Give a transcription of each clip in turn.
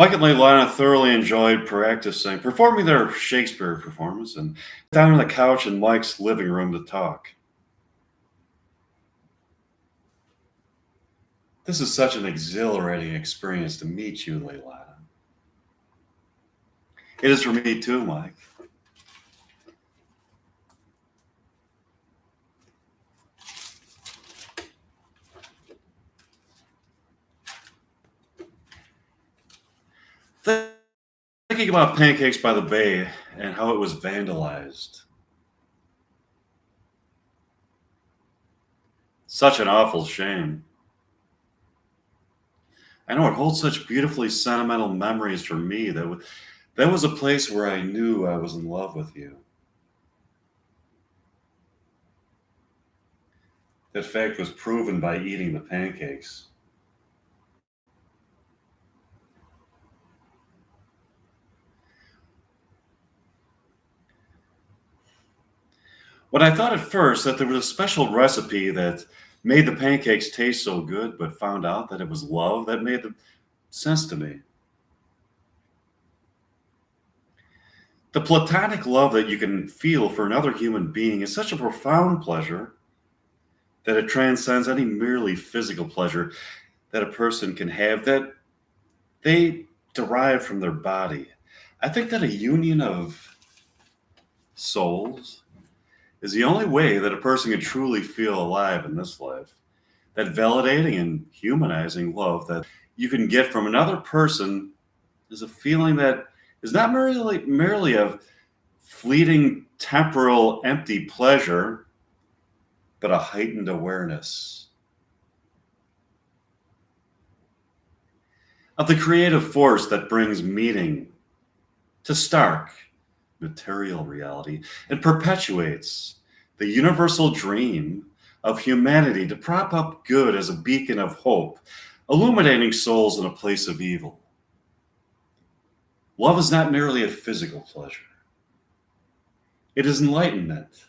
Mike and Leilana thoroughly enjoyed performing their Shakespeare performance, and down on the couch in Mike's living room to talk. This is such an exhilarating experience to meet you, Leilana. It is for me too, Mike. Thinking about Pancakes by the Bay and how it was vandalized. Such an awful shame. I know it holds such beautifully sentimental memories for me. That was a place where I knew I was in love with you. That fact was proven by eating the pancakes. When I thought at first that there was a special recipe that made the pancakes taste so good, but found out that it was love that made sense to me. The platonic love that you can feel for another human being is such a profound pleasure that it transcends any merely physical pleasure that a person can have that they derive from their body. I think that a union of souls is the only way that a person can truly feel alive in this life. That validating and humanizing love that you can get from another person is a feeling that is not merely of fleeting, temporal, empty pleasure, but a heightened awareness of the creative force that brings meaning to stark material reality and perpetuates the universal dream of humanity to prop up good as a beacon of hope, illuminating souls in a place of evil. Love is not merely a physical pleasure, it is enlightenment.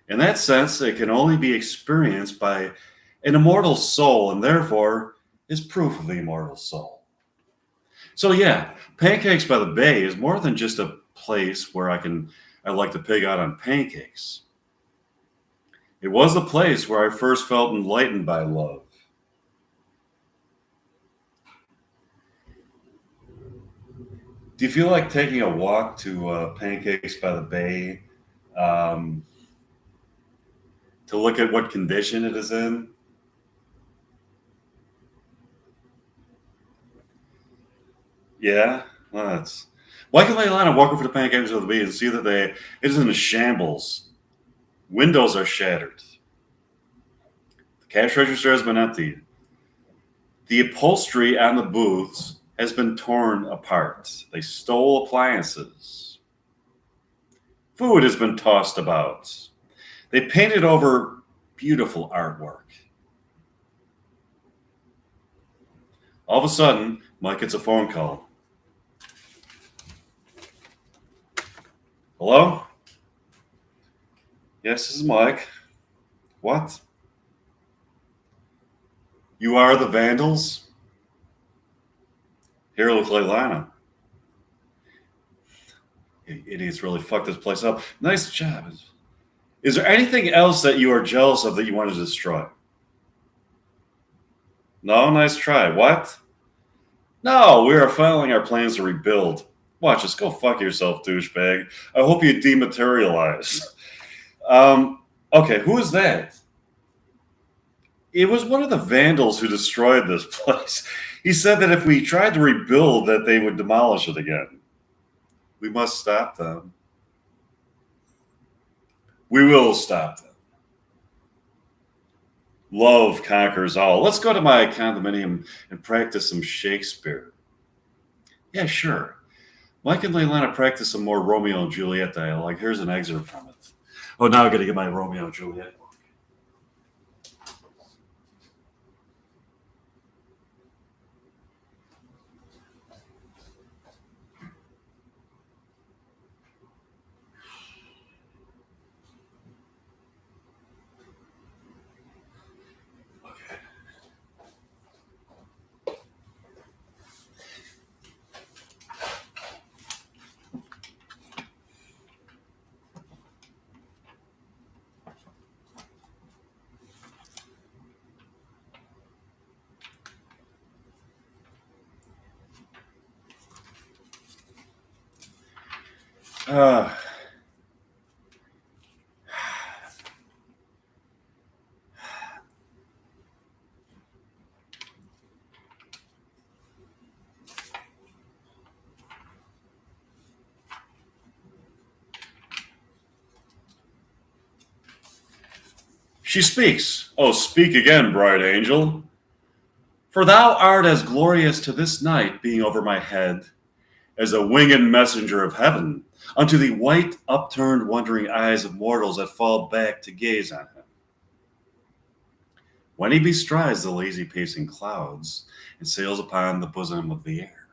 In that sense, it can only be experienced by an immortal soul and therefore is proof of the immortal soul. So yeah, Pancakes by the Bay is more than just a place where I like to pig out on pancakes. It was the place where I first felt enlightened by love. Do you feel like taking a walk to Pancakes by the Bay um, to look at what condition it is in? Yeah, well, that's. Why can Leilana walk over to Pancakes by the Bay and see that it is in a shambles? Windows are shattered. The cash register has been emptied. The upholstery on the booths has been torn apart. They stole appliances. Food has been tossed about. They painted over beautiful artwork. All of a sudden, Mike gets a phone call. Hello? Yes, this is Mike. What? You are the Vandals? Here with Leilana. Idiots really fucked this place up. Nice job. Is there anything else that you are jealous of that you want to destroy? No, nice try. What? No, we are filing our plans to rebuild. Watch us go fuck yourself, douchebag. I hope you dematerialize. Okay, who is that? It was one of the vandals who destroyed this place. He said that if we tried to rebuild, that they would demolish it again. We must stop them. We will stop them. Love conquers all. Let's go to my condominium and practice some Shakespeare. Yeah, sure. Mike and Leilana practice some more Romeo and Juliet dialogue. Here's an excerpt from it. Oh, now I got to get my Romeo and Juliet. Okay. Uh, she speaks. Oh, speak again, bright angel. For thou art as glorious to this night, being over my head, as a winged messenger of heaven, unto the white, upturned, wondering eyes of mortals that fall back to gaze on him. When he bestrides the lazy pacing clouds and sails upon the bosom of the air.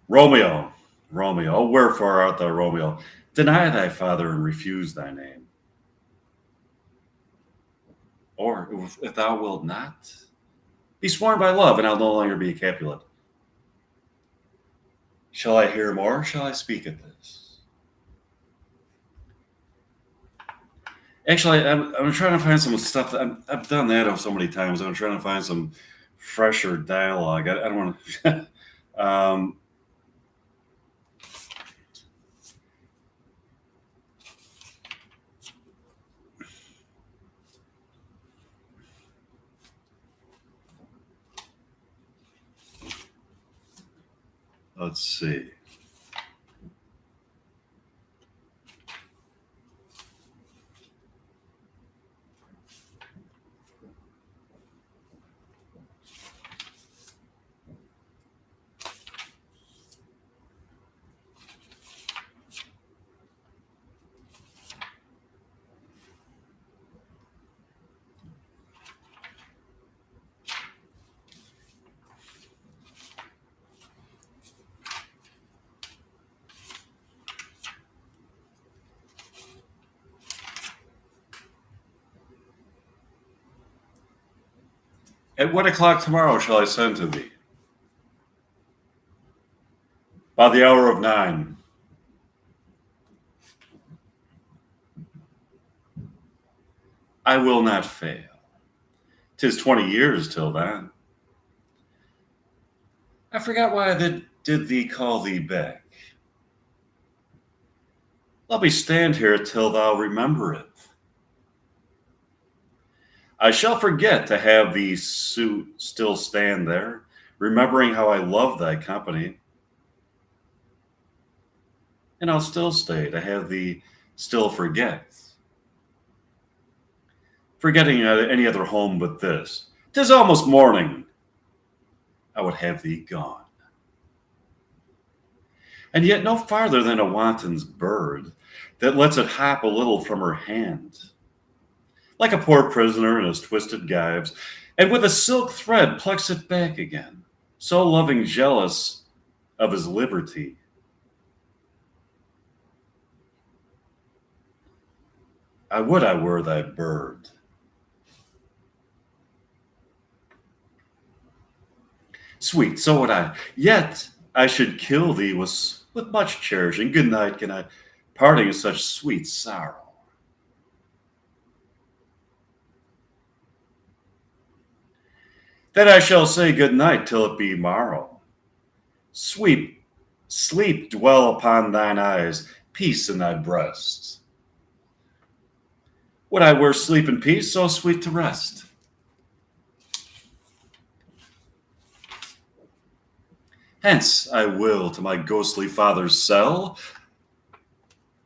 Romeo, Romeo, wherefore art thou Romeo? Deny thy father and refuse thy name. Or, if thou wilt not, be sworn by love, and I'll no longer be a Capulet. Shall I hear more? Shall I speak at this? Actually, I'm trying to find some stuff that I've done that so many times. I'm trying to find some fresher dialogue. I don't want to. Let's see. At what o'clock tomorrow shall I send to thee? By the hour of 9. I will not fail. 'Tis 20 years till then. I forgot why I did thee call thee back. Let me stand here till thou remember it. I shall forget to have thee still stand there, remembering how I love thy company. And I'll still stay to have thee still forget. Forgetting any other home but this. 'Tis almost morning. I would have thee gone. And yet no farther than a wanton's bird that lets it hop a little from her hand, like a poor prisoner in his twisted gyves, and with a silk thread plucks it back again, so loving jealous of his liberty. I would I were thy bird. Sweet, so would I. Yet I should kill thee with much cherishing. Good night, can I parting is such sweet sorrow. Then I shall say good night till it be morrow. Sweet sleep dwell upon thine eyes, peace in thy breast. Would I were sleep and peace, so sweet to rest. Hence I will to my ghostly father's cell,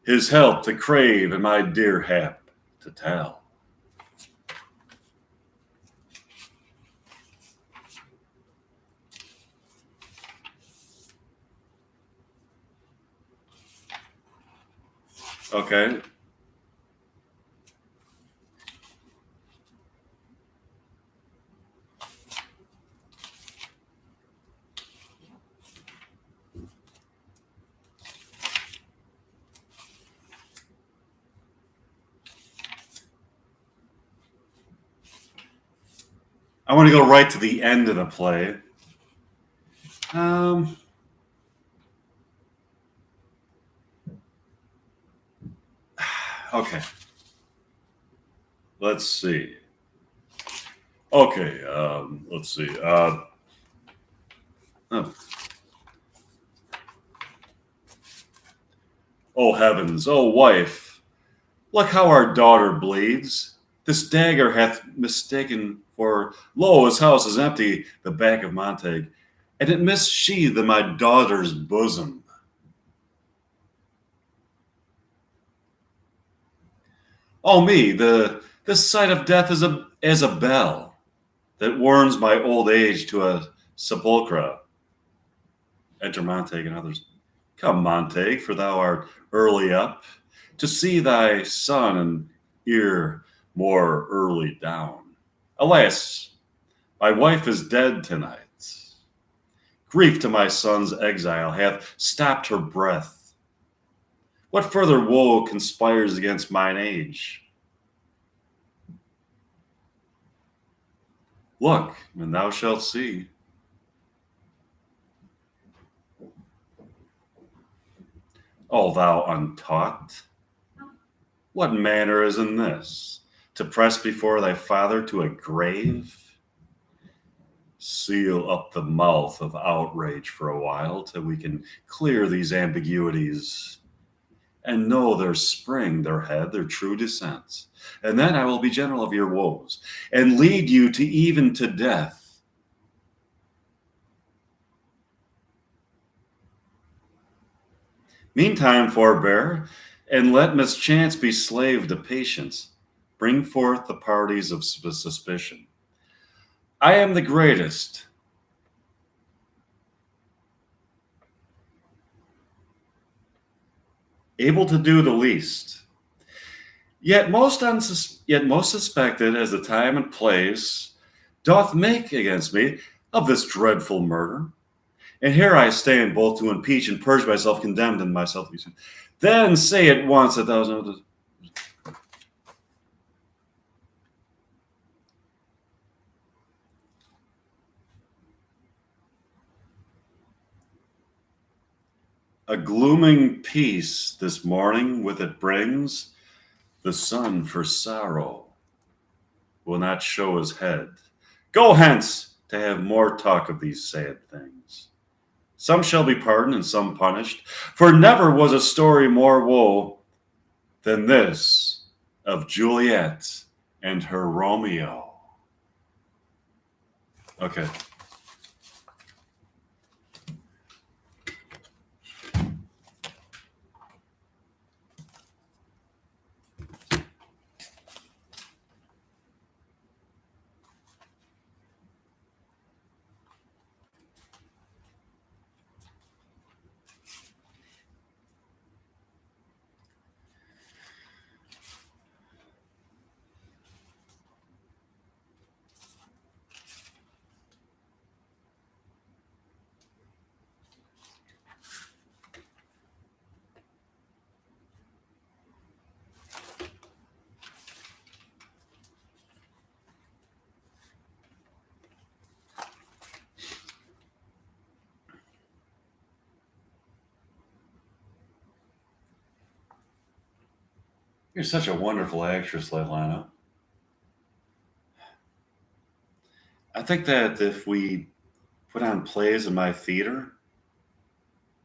his help to crave and my dear hap to tell. Okay. I want to go right to the end of the play. Okay. Let's see. Okay, let's see. Oh. O heavens, O wife, look how our daughter bleeds. This dagger hath mistaken for, lo, his house is empty, the back of Montague, and it missheathed in my daughter's bosom. Oh me, this sight of death is as a bell that warns my old age to a sepulchre. Enter Montague and others. Come, Montague, for thou art early up to see thy son, and ere more early down. Alas, my wife is dead tonight. Grief to my son's exile hath stopped her breath. What further woe conspires against mine age? Look, and thou shalt see. O thou untaught, what manner is in this, to press before thy father to a grave? Seal up the mouth of outrage for a while till we can clear these ambiguities and know their spring, their head, their true descent. And then I will be general of your woes and lead you to even to death. Meantime, forbear, and let mischance be slave to patience. Bring forth the parties of suspicion. I am the greatest. Able to do the least. Yet most suspected as the time and place doth make against me of this dreadful murder. And here I stand both to impeach and purge myself condemned and myself. Then say at once that thou knowest. A glooming peace this morning with it brings. The sun for sorrow will not show his head. Go hence to have more talk of these sad things. Some shall be pardoned and some punished, for never was a story more woe than this of Juliet and her Romeo. Okay. You're such a wonderful actress, Leilana. I think that if we put on plays in my theater,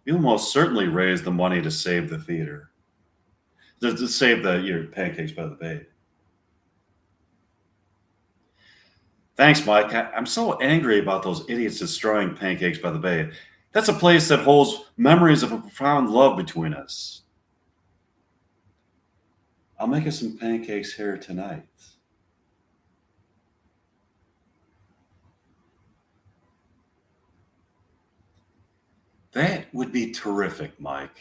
you'll most certainly raise the money to save the theater, to save your Pancakes by the Bay. Thanks, Mike. I'm so angry about those idiots destroying Pancakes by the Bay. That's a place that holds memories of a profound love between us. I'll make us some pancakes here tonight. That would be terrific, Mike.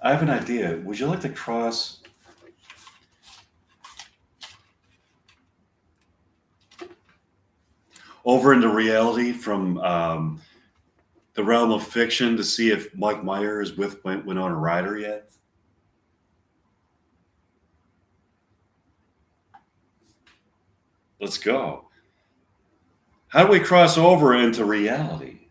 I have an idea. Would you like to cross over into reality from the realm of fiction to see if Mike Meyer is with Winona Ryder yet? Let's go. How do we cross over into reality?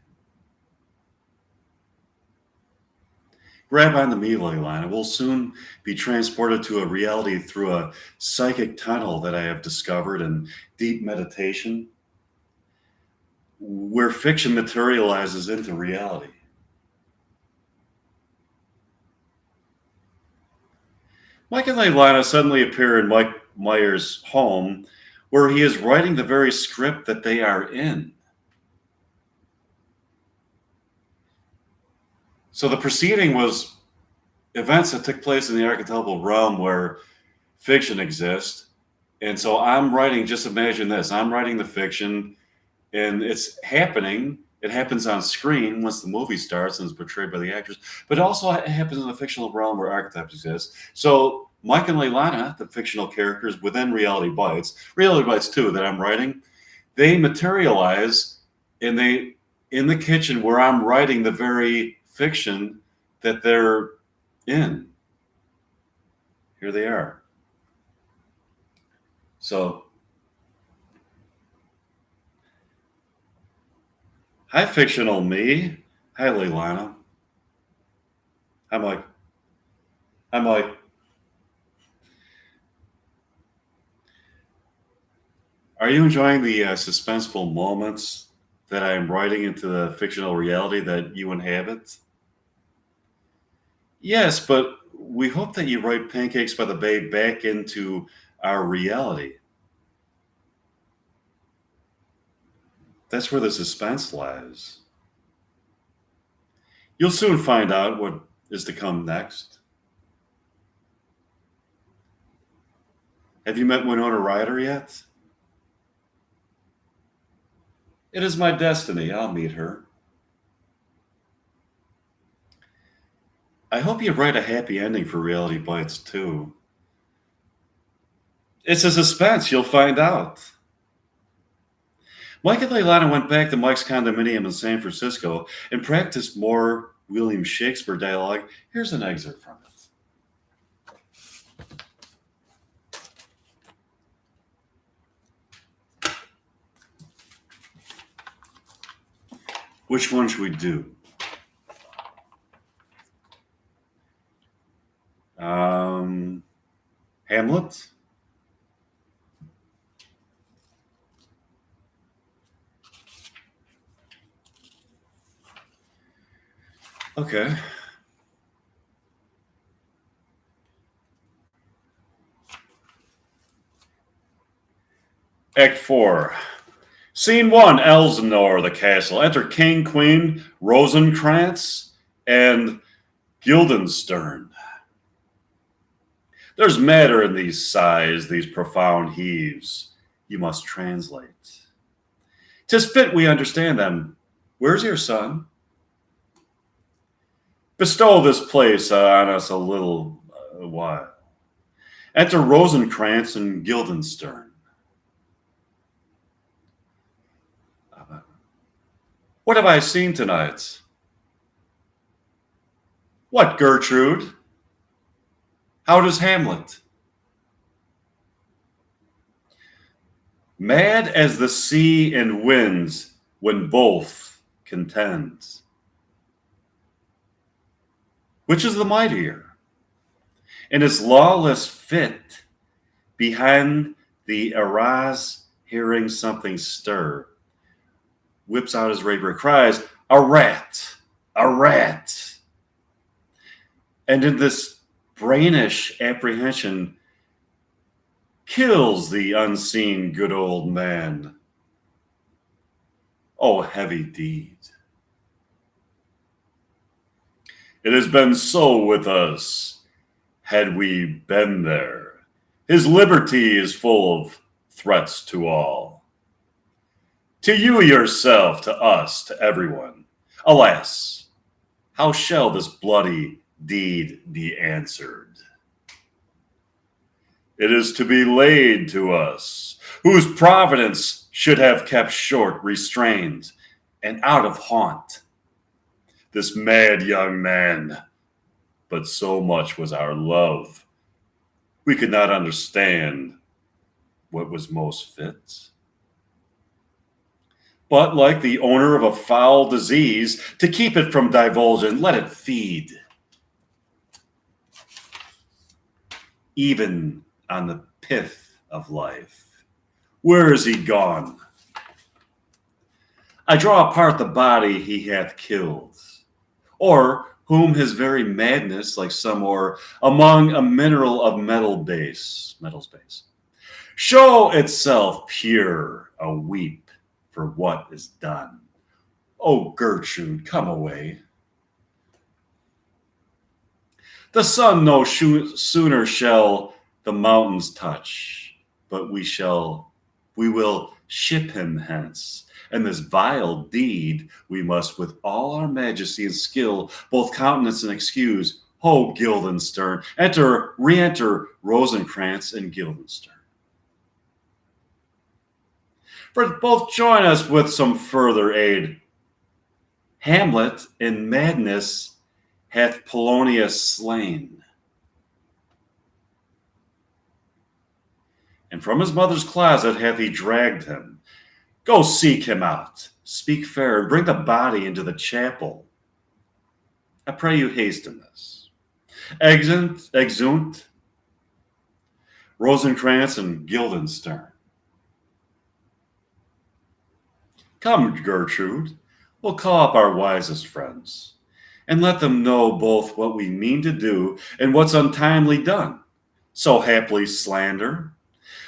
Grab on the me, Leilani. We'll soon be transported to a reality through a psychic tunnel that I have discovered in deep meditation. where fiction materializes into reality. Mike and Leilana suddenly appear in Mike Myers' home where he is writing the very script that they are in. So the proceeding was events that took place in the archetypal realm where fiction exists. And so I'm writing, just imagine this, I'm writing the fiction and it's happening. It happens on screen once the movie starts and is portrayed by the actors, but it also happens in the fictional realm where archetypes exist. So Mike and Leilana, the fictional characters within Reality Bites 2 that I'm writing, they materialize and they in the kitchen where I'm writing the very fiction that they're in. Here they are. So, hi, fictional me. Hi, Leilana. Hi, Mike. Hi, Mike. Are you enjoying the suspenseful moments that I am writing into the fictional reality that you inhabit? Yes, but we hope that you write Pancakes by the Bay back into our reality. That's where the suspense lies. You'll soon find out what is to come next. Have you met Winona Ryder yet? It is my destiny. I'll meet her. I hope you write a happy ending for Reality Bites too. It's a suspense. You'll find out. Mike and Leilana went back to Mike's condominium in San Francisco and practiced more William Shakespeare dialogue. Here's an excerpt from it. Which one should we do? Hamlet? Okay. Act 4. Scene 1, Elsinore, the castle. Enter King, Queen, Rosencrantz, and Guildenstern. There's matter in these sighs, these profound heaves. You must translate. 'Tis fit we understand them. Where's your son? Bestow this place on us a little while. Enter Rosencrantz and Guildenstern. What have I seen tonight? What, Gertrude? How does Hamlet? Mad as the sea and winds when both contend. Which is the mightier? And is lawless fit behind the arras hearing something stir, whips out his rapier, cries, a rat, a rat. And in this brainish apprehension, kills the unseen good old man. Oh, heavy deed. It has been so with us, had we been there. His liberty is full of threats to all. To you yourself, to us, to everyone. Alas, how shall this bloody deed be answered? It is to be laid to us, whose providence should have kept short, restrained, and out of haunt. This mad young man, but so much was our love, we could not understand what was most fit. But like the owner of a foul disease, to keep it from divulging, let it feed. Even on the pith of life. Where is he gone? I draw apart the body he hath killed, or whom his very madness, like some ore among a mineral of metals base, show itself pure, a weep for what is done. O Gertrude, come away. The sun no sooner shall the mountains touch, but we will ship him hence. And this vile deed we must with all our majesty and skill both countenance and excuse. Ho, Guildenstern, re-enter Rosencrantz and Guildenstern. For both join us with some further aid. Hamlet in madness hath Polonius slain, and from his mother's closet hath he dragged him. Go seek him out, speak fair, and bring the body into the chapel. I pray you hasten this. Exeunt Rosencrantz and Guildenstern. Come, Gertrude, we'll call up our wisest friends, and let them know both what we mean to do and what's untimely done. So haply slander,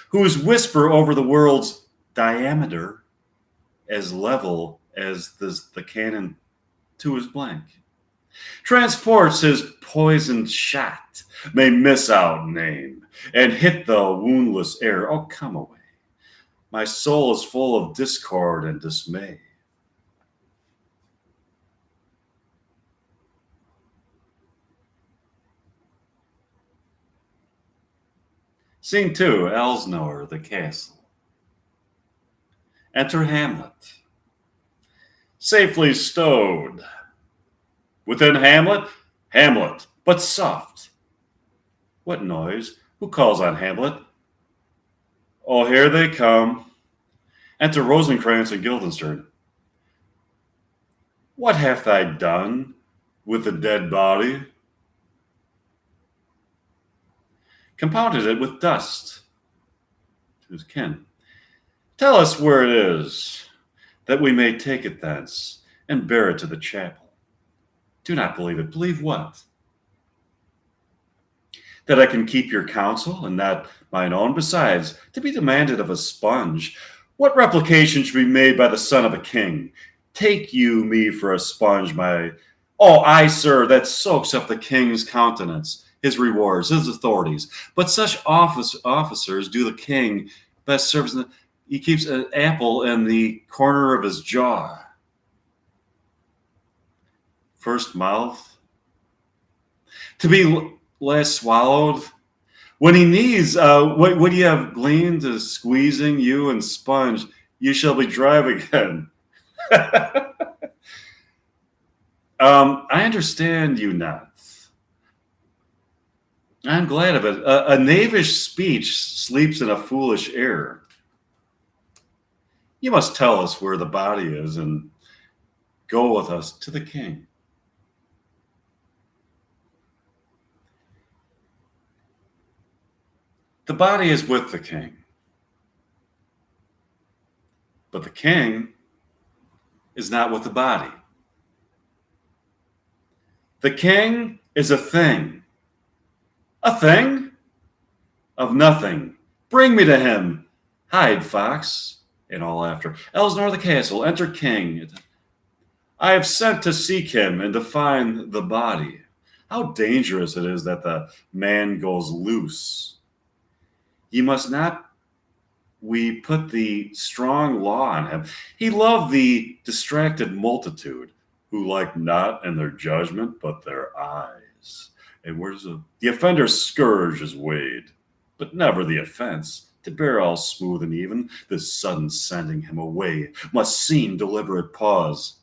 whose whisper over the world's diameter as level as the cannon to his blank, transports his poisoned shot, may miss out name, and hit the woundless air. Oh, come away. My soul is full of discord and dismay. Scene 2, Elsnore, the castle. Enter Hamlet. Safely stowed. Within Hamlet, Hamlet, but soft. What noise? Who calls on Hamlet? Oh, here they come. Enter Rosencrantz and Guildenstern. What hath thou done with the dead body? Compounded it with dust. To his kin. Tell us where it is, that we may take it thence and bear it to the chapel. Do not believe it. Believe what? That I can keep your counsel and not mine own. Besides, to be demanded of a sponge, what replication should be made by the son of a king? Take you me for a sponge, my... Oh, I, sir, that soaks up the king's countenance, his rewards, his authorities. But such officers do the king best service. He keeps an apple in the corner of his jaw. First mouth, to be last swallowed. When he needs, what you have gleaned is squeezing you and sponge, you shall be dry again. I understand you not. I'm glad of it. A knavish speech sleeps in a foolish air. You must tell us where the body is and go with us to the king. The body is with the king, but the king is not with the body. The king is a thing of nothing. Bring me to him. Hide, fox, and all after. Elsnore the castle, enter king. I have sent to seek him and to find the body. How dangerous it is that the man goes loose. You must not, we put the strong law on him. He loved the distracted multitude, who like not in their judgment, but their eyes. And where's the offender's scourge is weighed, but never the offense. To bear all smooth and even, this sudden sending him away must seem deliberate pause.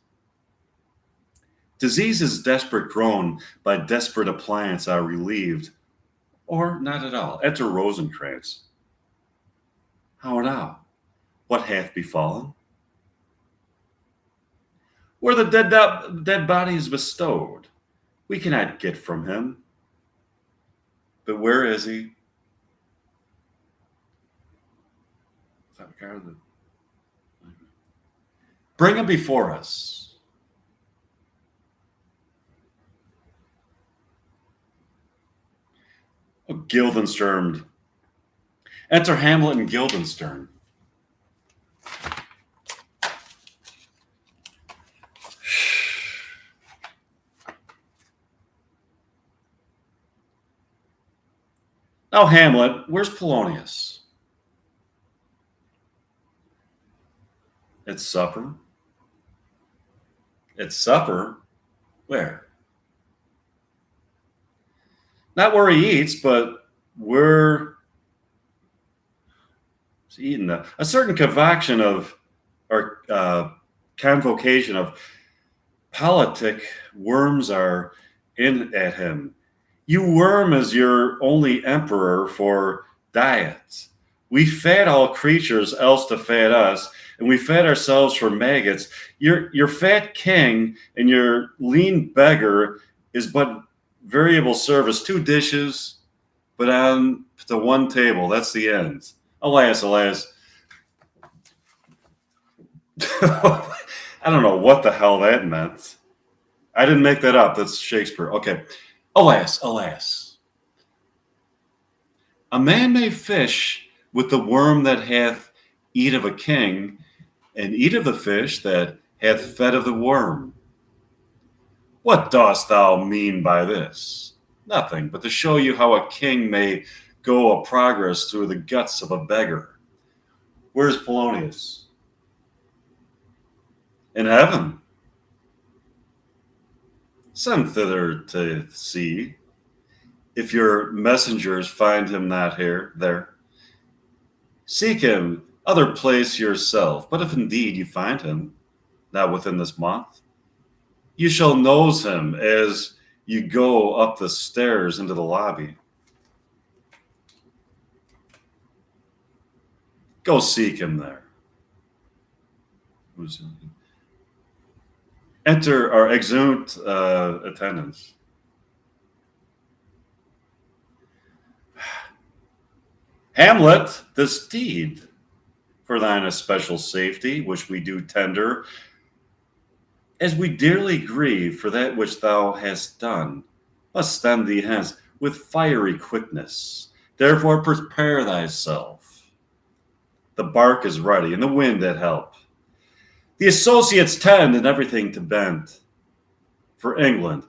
Diseases desperate grown by desperate appliance are relieved, or not at all. Enter Rosencrantz. How now? What hath befallen? Where the dead body is bestowed, we cannot get from him. But where is he? Bring him before us. Oh, Guildenstern. Enter Hamlet and Guildenstern. Now, Hamlet, where's Polonius? It's supper. It's supper? Where? Not where he eats, but where he's eating. A certain convocation of, or convocation of politic worms are in at him. You worm is your only emperor for diets. We fed all creatures else to fed us, and we fed ourselves for maggots. Your fat king and your lean beggar is but variable service, 2 dishes, but on to one table. That's the end. Alas, alas. I don't know what the hell that meant. I didn't make that up. That's Shakespeare. Okay. Alas, alas. A man may fish with the worm that hath eat of a king, and eat of the fish that hath fed of the worm. What dost thou mean by this? Nothing, but to show you how a king may go a progress through the guts of a beggar. Where's Polonius? In heaven. Send thither to see. If your messengers find him not there, seek him other place yourself. But if indeed you find him not within this month, you shall nose him as you go up the stairs into the lobby. Go seek him there. Enter or exude attendance. Hamlet, this deed for thine especial safety, which we do tender, as we dearly grieve for that which thou hast done, must send thee hence with fiery quickness. Therefore prepare thyself. The bark is ready, and the wind at help. The associates tend and everything to bend. For England,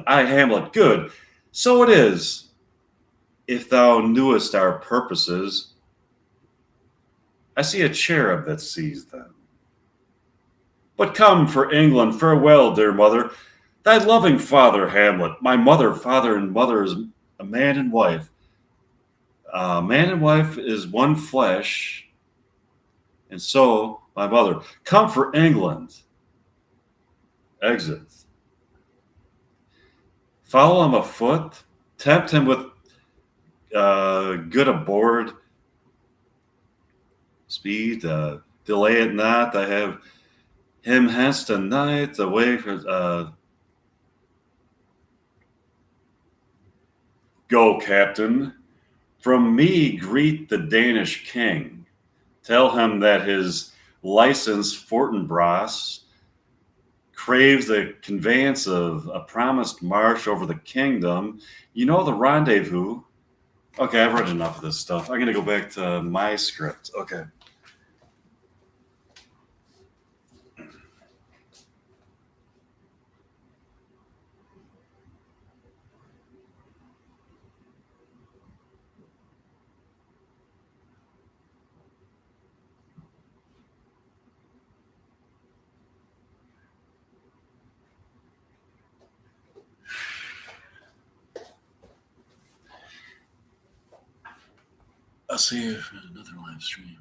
I, Hamlet, good. So it is. If thou knewest our purposes, I see a cherub that sees them. But come for England, farewell, dear mother. Thy loving father, Hamlet, my mother, father, and mother is a man and wife. Man and wife is one flesh, and so my mother. Come for England. Exit. Follow him afoot. Tempt him with good aboard. Speed. Delay it not. I have him hence tonight. Away for. Go, Captain. From me greet the Danish king. Tell him that his license Fortinbras craves the conveyance of a promised march over the kingdom. You know the rendezvous. Okay, I've read enough of this stuff. I'm going to go back to my script. Okay. I'll see you for another live stream.